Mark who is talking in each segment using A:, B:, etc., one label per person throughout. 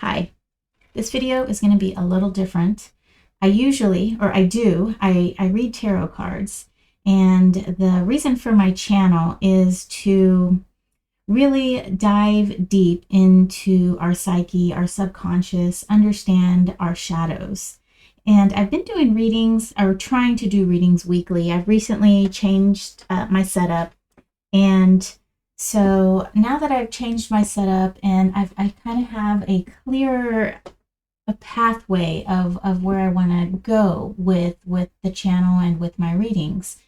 A: Hi, this video is going to be a little different. I read tarot cards, and the reason for my channel is to really dive deep into our psyche, our subconscious, understand our shadows. And I've been doing readings, or trying to do readings weekly. I've recently changed my setup, and so now that I've changed my setup and I kind of have a clearer a pathway of where I want to go with the channel and with my readings.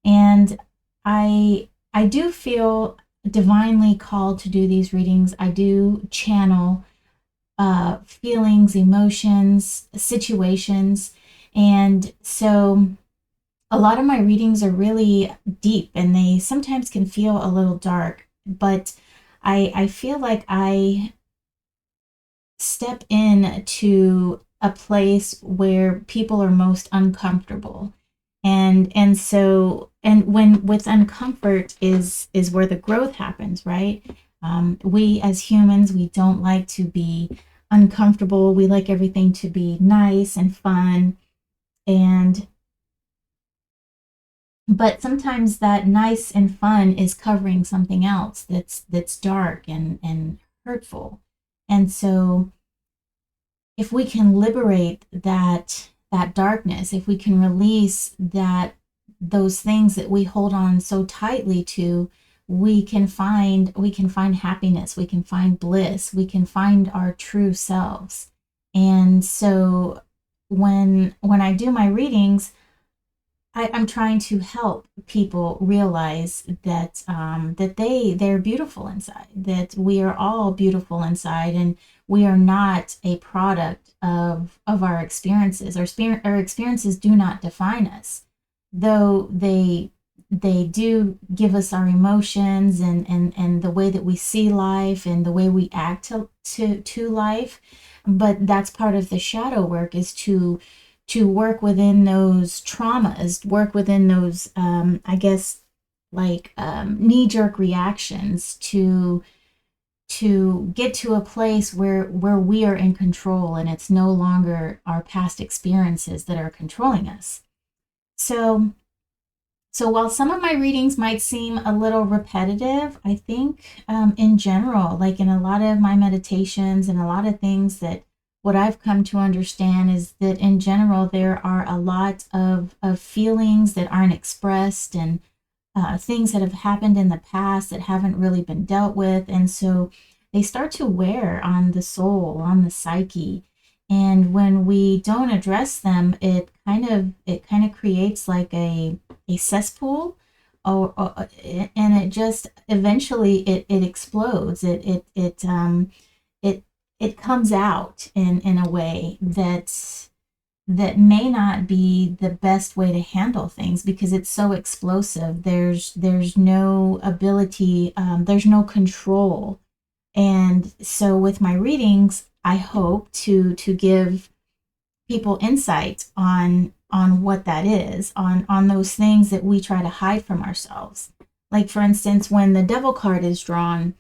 A: And I do feel divinely called to do these readings. I do channel feelings, emotions, situations. And so a lot of my readings are really deep and they sometimes can feel a little dark, but I feel like I step in to a place where people are most uncomfortable. And when with uncomfort is where the growth happens, right? We as humans, we don't like to be uncomfortable. We like everything to be nice and fun. And but sometimes that nice and fun is covering something else that's dark and hurtful. And so if we can liberate that darkness, if we can release those things that we hold on so tightly to, we can find happiness, we can find bliss, we can find our true selves. And so when I do my readings, I'm trying to help people realize that they're beautiful inside, that we are all beautiful inside, and we are not a product of our experiences. Our experiences do not define us, though they do give us our emotions and the way that we see life and the way we act to life. But that's part of the shadow work, is to work within those traumas, work within those, I guess, like knee-jerk reactions to get to a place where we are in control and it's no longer our past experiences that are controlling us. So while some of my readings might seem a little repetitive, I think in general, like in a lot of my meditations and a lot of things, that what I've come to understand is that in general, there are a lot of feelings that aren't expressed, and things that have happened in the past that haven't really been dealt with. And so they start to wear on the soul, on the psyche. And when we don't address them, it kind of creates like a cesspool, and it just eventually it explodes. It comes out in a way that may not be the best way to handle things, because it's so explosive. There's no ability, there's no control. And so with my readings, I hope to give people insight on what that is, on those things that we try to hide from ourselves. Like, for instance, when the devil card is drawn,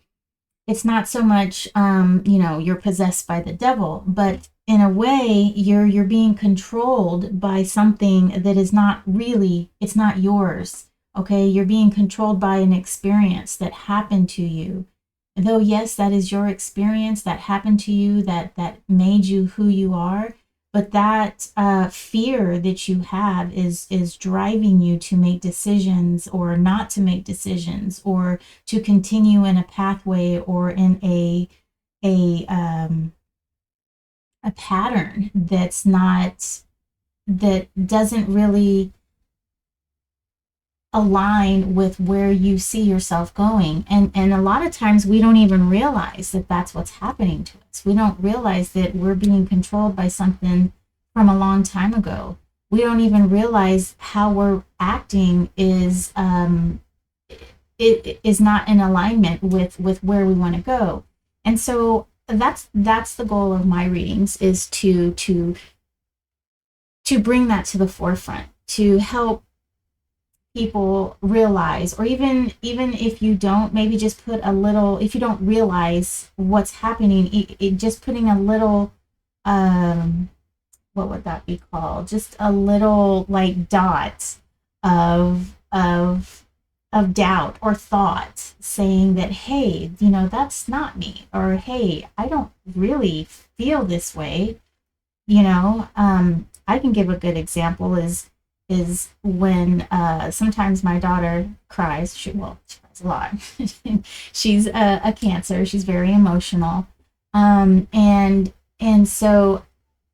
A: it's not so much you're possessed by the devil, but in a way you're being controlled by something that is not really, it's not yours. Okay, you're being controlled by an experience that happened to you. Though yes, that is your experience that happened to you, that made you who you are, but that fear that you have is driving you to make decisions or not to make decisions, or to continue in a pathway or in a pattern that doesn't really align with where you see yourself going. And a lot of times we don't even realize that that's what's happening to us. We don't realize that we're being controlled by something from a long time ago. We don't even realize how we're acting it is not in alignment with where we want to go. And so that's the goal of my readings, is to bring that to the forefront, to help people realize, or even if you don't, maybe just put a little, if you don't realize what's happening, just putting a little, um what would that be called, just a little like dot of doubt or thought saying that, hey, that's not me, or hey, I don't really feel this way. I can give a good example is when sometimes my daughter cries. She cries a lot. She's a Cancer. She's very emotional, and so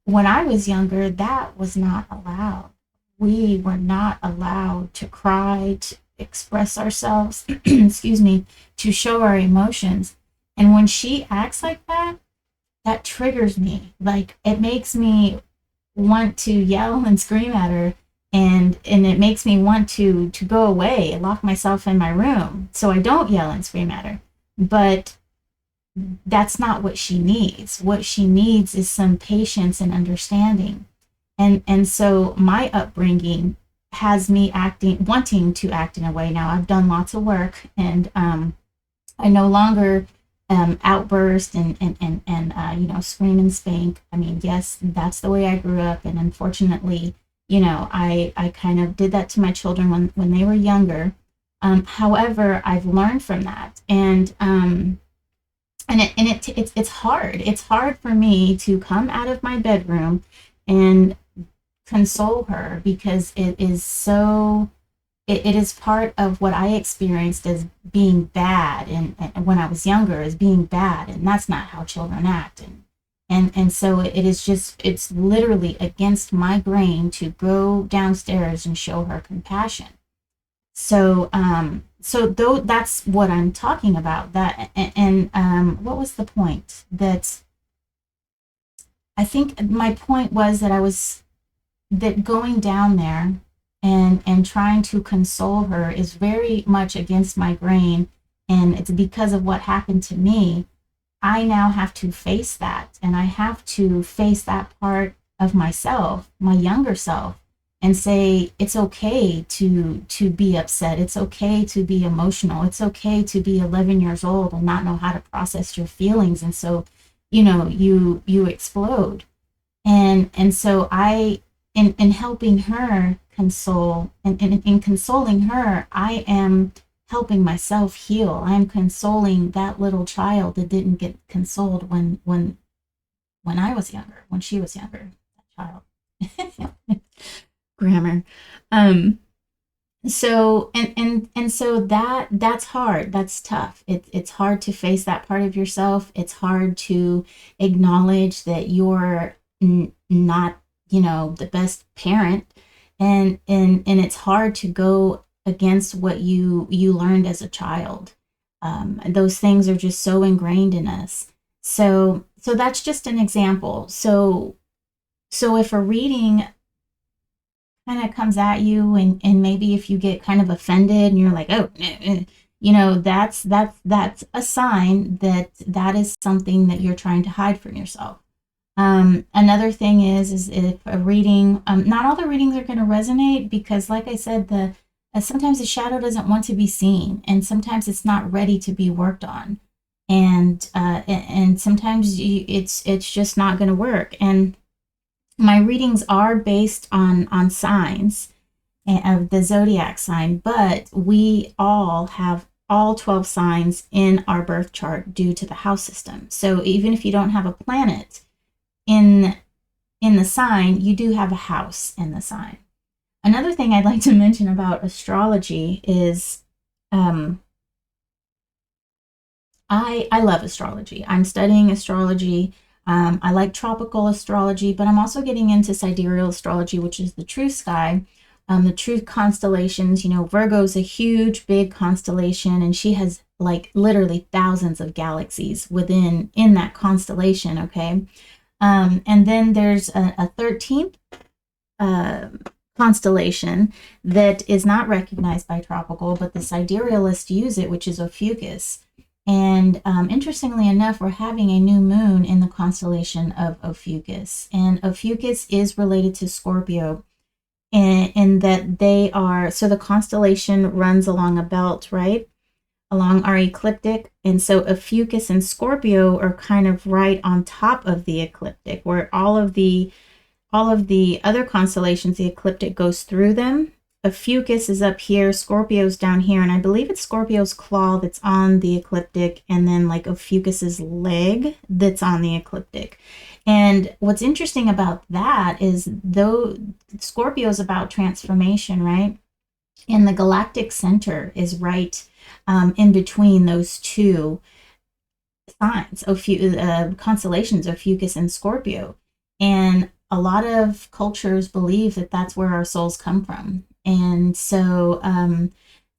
A: when I was younger, that was not allowed. We were not allowed to cry, to express ourselves, excuse me, to show our emotions. And when she acts like that, that triggers me. Like, it makes me want to yell and scream at her, and it makes me want to go away and lock myself in my room so I don't yell and scream at her. But that's not what she needs. What she needs is some patience and understanding. And so my upbringing has me wanting to act in a way. Now I've done lots of work, and I no longer outburst and scream and spank. I mean, yes, that's the way I grew up, and unfortunately, I kind of did that to my children when they were younger. However, I've learned from that, it's hard. It's hard for me to come out of my bedroom and console her, because it is part of what I experienced as being bad, and when I was younger, as being bad, and that's not how children act. And so it's literally against my grain to go downstairs and show her compassion. So though that's what I'm talking about. That and what was the point? That I think my point was that going down there and trying to console her is very much against my grain, and it's because of what happened to me. I now have to face that, and I have to face that part of myself, my younger self, and say it's okay to be upset. It's okay to be emotional. It's okay to be 11 years old and not know how to process your feelings, and so you explode. And so in helping her console, and in consoling her, I am helping myself heal. I'm consoling that little child that didn't get consoled when I was younger, when she was younger, that child. Grammar. Um, so so that's hard. That's tough. It's hard to face that part of yourself. It's hard to acknowledge that you're not, the best parent, and it's hard to go against what you learned as a child. Those things are just so ingrained in us. So that's just an example. So if a reading kind of comes at you, and maybe if you get kind of offended and you're like, oh, that's a sign that is something that you're trying to hide from yourself. Another thing is if a reading, not all the readings are going to resonate, because like I said, sometimes the shadow doesn't want to be seen, and sometimes it's not ready to be worked on, and sometimes it's just not going to work. And my readings are based on signs of the zodiac sign, but we all have all 12 signs in our birth chart due to the house system. So even if you don't have a planet in the sign, you do have a house in the sign. Another thing I'd like to mention about astrology is I love astrology. I'm studying astrology. I like tropical astrology, but I'm also getting into sidereal astrology, which is the true sky, the true constellations. Virgo's a huge, big constellation, and she has like literally thousands of galaxies in that constellation. Okay. And then there's a 13th constellation that is not recognized by tropical, but the siderealists use it, which is Ophiuchus. And interestingly enough, we're having a new moon in the constellation of Ophiuchus. And Ophiuchus is related to Scorpio. and that they are, so the constellation runs along a belt, right? Along our ecliptic. And so Ophiuchus and Scorpio are kind of right on top of the ecliptic, where all of the other constellations, the ecliptic goes through them. Ophiuchus is up here, Scorpio's down here, and I believe it's Scorpio's claw that's on the ecliptic, and then like Ophiuchus's leg that's on the ecliptic. And what's interesting about that is, though Scorpio's about transformation, right? And the galactic center is right in between those two signs, constellations, Ophiuchus and Scorpio. And a lot of cultures believe that that's where our souls come from. And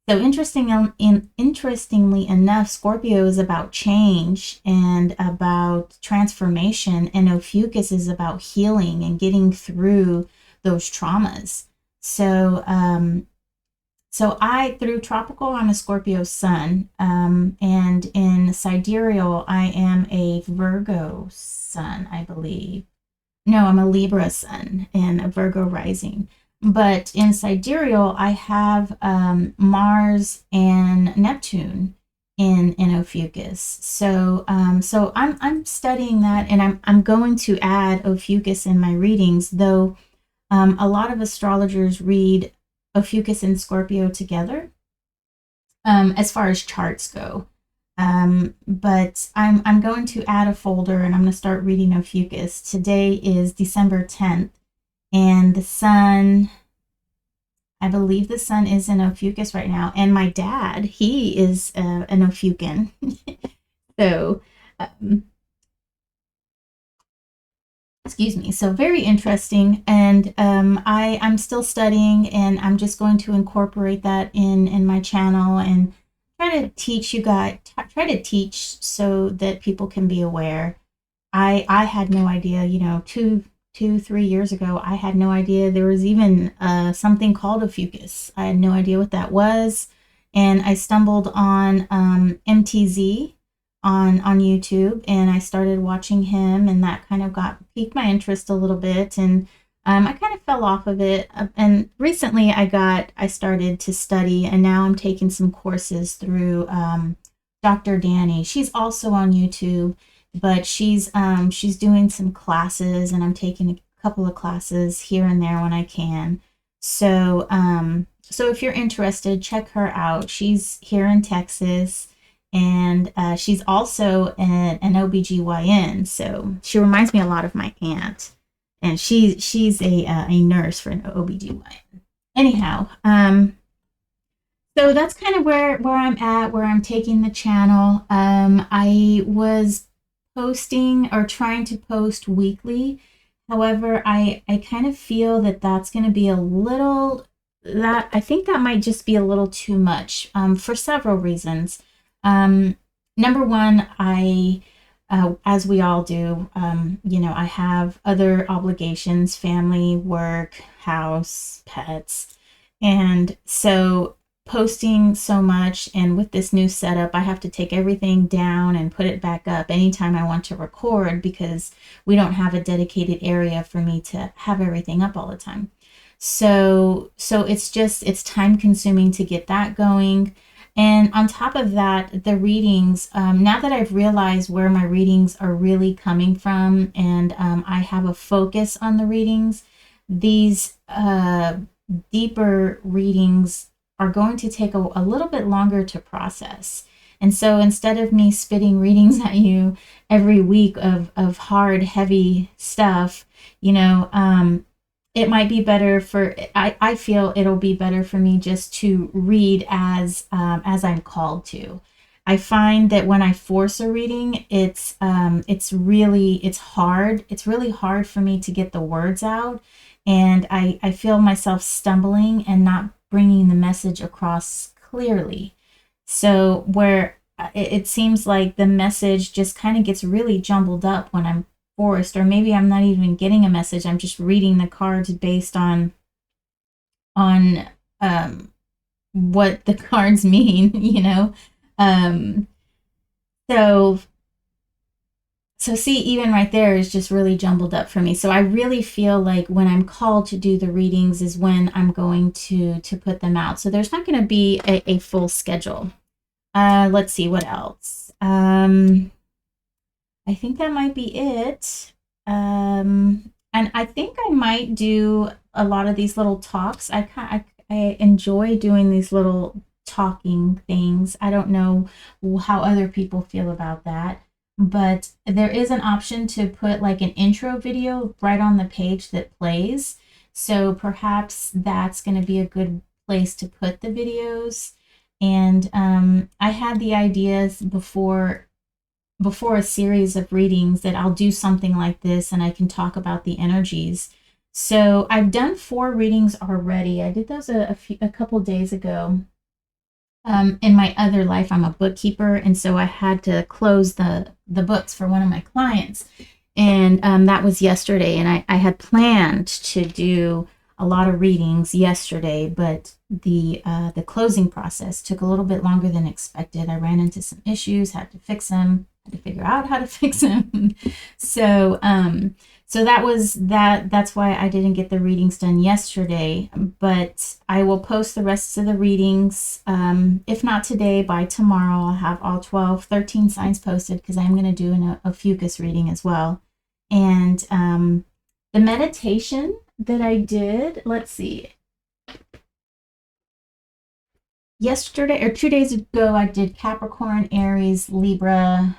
A: interestingly enough, Scorpio is about change and about transformation, and Ophiuchus is about healing and getting through those traumas. So I, through tropical, I'm a Scorpio sun, and in sidereal, I am a Virgo sun, I believe. No, I'm a Libra sun and a Virgo rising. But in sidereal, I have Mars and Neptune in Ophiuchus. So I'm studying that, and I'm going to add Ophiuchus in my readings, though a lot of astrologers read Ophiuchus and Scorpio together, as far as charts go. But I'm going to add a folder, and I'm going to start reading Ophiuchus. Today is December 10th, and the sun, I believe the sun is in Ophiuchus right now. And my dad, he is an Ophiucan. So, um, excuse me. So very interesting, and I'm still studying, and I'm just going to incorporate that in my channel and try to teach you guys. Try to teach so that people can be aware. I had no idea. 3 years ago, I had no idea there was even something called Ophiuchus. I had no idea what that was, and I stumbled on MTZ on YouTube, and I started watching him, and that kind of got piqued my interest a little bit, and I kind of fell off of it. And recently, I started to study, and now I'm taking some courses through Dr. Danny. She's also on YouTube, but she's doing some classes, and I'm taking a couple of classes here and there when I can. So if you're interested, check her out. She's here in Texas, and she's also an OBGYN. So she reminds me a lot of my aunt, and she's a nurse for an OBGYN. Anyhow, so that's kind of where I'm at, where I'm taking the channel. I was posting, or trying to post weekly. However, I kind of feel that that's going to be a little, that I think that might just be a little too much, for several reasons. Number one, as we all do, I have other obligations: family, work, house, pets. And so posting so much, and with this new setup, I have to take everything down and put it back up anytime I want to record, because we don't have a dedicated area for me to have everything up all the time. So it's time consuming to get that going. And on top of that, the readings, now that I've realized where my readings are really coming from, and I have a focus on the readings, these deeper readings are going to take a little bit longer to process. And so instead of me spitting readings at you every week of hard, heavy stuff, it might be better I feel it'll be better for me just to read as I'm called to. I find that when I force a reading, it's hard. It's really hard for me to get the words out, and I feel myself stumbling and not bringing the message across clearly. So where it seems like the message just kind of gets really jumbled up when I'm forced, or maybe I'm not even getting a message. I'm just reading the cards based on what the cards mean. Um, so So see, even right there is just really jumbled up for me. So I really feel like when I'm called to do the readings is when I'm going to put them out. So there's not going to be a full schedule. Let's see what else. I think that might be it. And I think I might do a lot of these little talks. I enjoy doing these little talking things. I don't know how other people feel about that, but there is an option to put like an intro video right on the page that plays. So perhaps that's going to be a good place to put the videos. And I had the ideas before a series of readings that I'll do something like this and I can talk about the energies. So I've done 4 readings already. I did those a couple days ago. In my other life, I'm a bookkeeper, and so I had to close the books for one of my clients, and that was yesterday. And I had planned to do a lot of readings yesterday, but the closing process took a little bit longer than expected. I ran into some issues, had to fix them, had to figure out how to fix them. So so that was that. That's why I didn't get the readings done yesterday, but I will post the rest of the readings. If not today, by tomorrow, I'll have all 13 signs posted because I'm going to do a fucus reading as well. And the meditation that I did, let's see, yesterday or 2 days ago, I did Capricorn, Aries, Libra,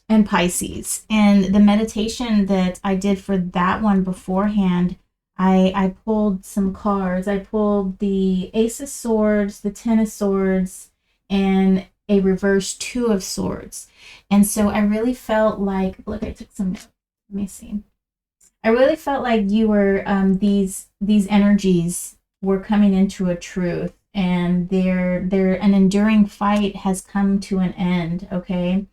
A: and Pisces. And the meditation that I did for that one beforehand, I pulled some cards. I pulled the Ace of Swords, the Ten of Swords, and a reverse Two of Swords. And so I really felt like, look, I took some notes. Let me see. I really felt like you were these energies were coming into a truth, and they're an enduring fight has come to an end. Okay.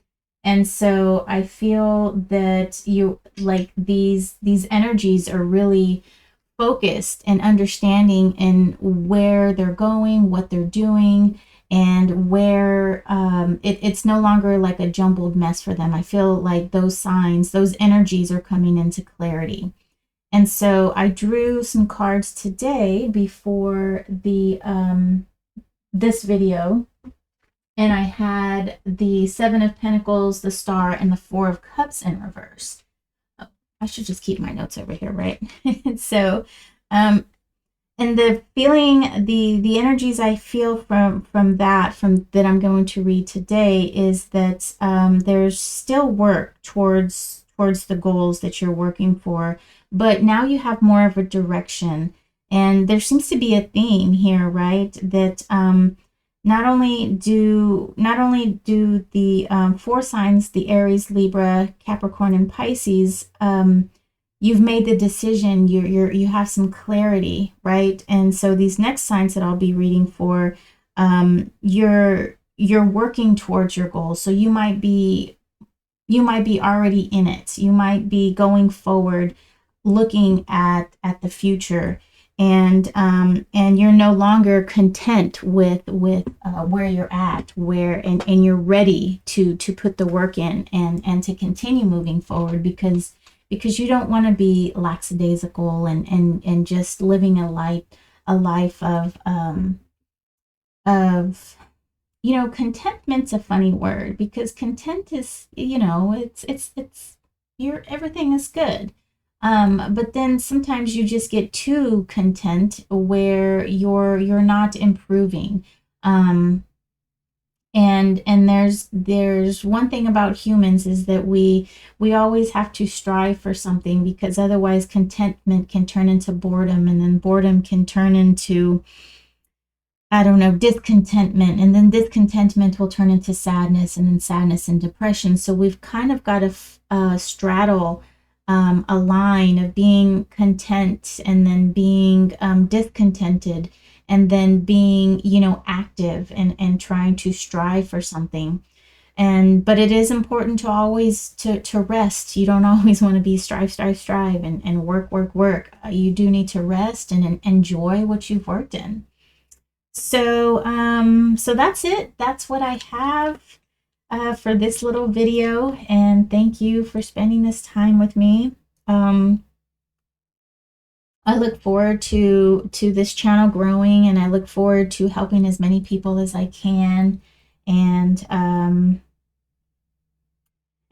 A: And so I feel that you like these energies are really focused and understanding in where they're going, what they're doing, and where it's no longer like a jumbled mess for them. I feel like those signs, those energies are coming into clarity. And so I drew some cards today before the this video, and I had the Seven of Pentacles, the Star, and the Four of Cups in reverse. Oh, I should just keep my notes over here, right? So, and the feeling, the energies I feel from that I'm going to read today is that there's still work towards the goals that you're working for, but now you have more of a direction, and there seems to be a theme here, right? That not only do the 4 signs, the Aries, Libra, Capricorn, and Pisces, you've made the decision. You have some clarity, right? And so these next signs that I'll be reading for, you're working towards your goals. So you might be already in it. You might be going forward, looking at the future, and you're no longer content with where you're at, and you're ready to put the work in and to continue moving forward, because you don't want to be lackadaisical and just living a life of contentment's a funny word, because content is, it's everything is good. But then sometimes you just get too content where you're not improving. And there's one thing about humans is that we always have to strive for something, because otherwise contentment can turn into boredom, and then boredom can turn into, I don't know, discontentment, and then discontentment will turn into sadness, and then sadness and depression. So we've kind of got to straddle a line of being content, and then being discontented, and then being, active and trying to strive for something. But it is important to always to rest. You don't always want to be strive and work. You do need to rest and enjoy what you've worked in. So so that's it. That's what I have. for this little video, and thank you for spending this time with me. I look forward to this channel growing, and I look forward to helping as many people as I can. And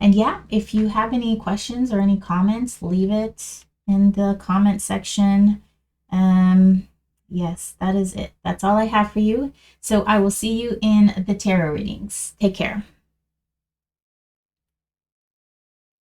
A: yeah, if you have any questions or any comments, leave it in the comment section. Yes, that is it. That's all I have for you. So I will see you in the tarot readings. Take care.